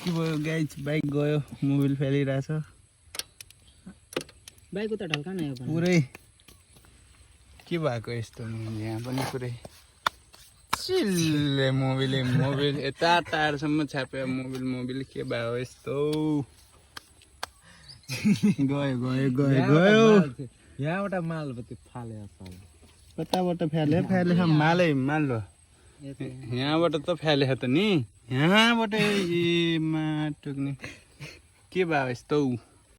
के भयो guys bike गयो मोबिल फालिरहेछ बाइकको त ढल्का नै हो पुरै के भएको यस्तो यहाँ पनि पुरै चिल्ले मोबिल यता टायरसम्म छ्याप्यो मोबिल के भयो यस्तो गयो यहाँबाट माल फाले कताबाट फाले माल हो यहाँबाट त फाले त नि यहाँबाट माटुक्ने के भयो यस्तो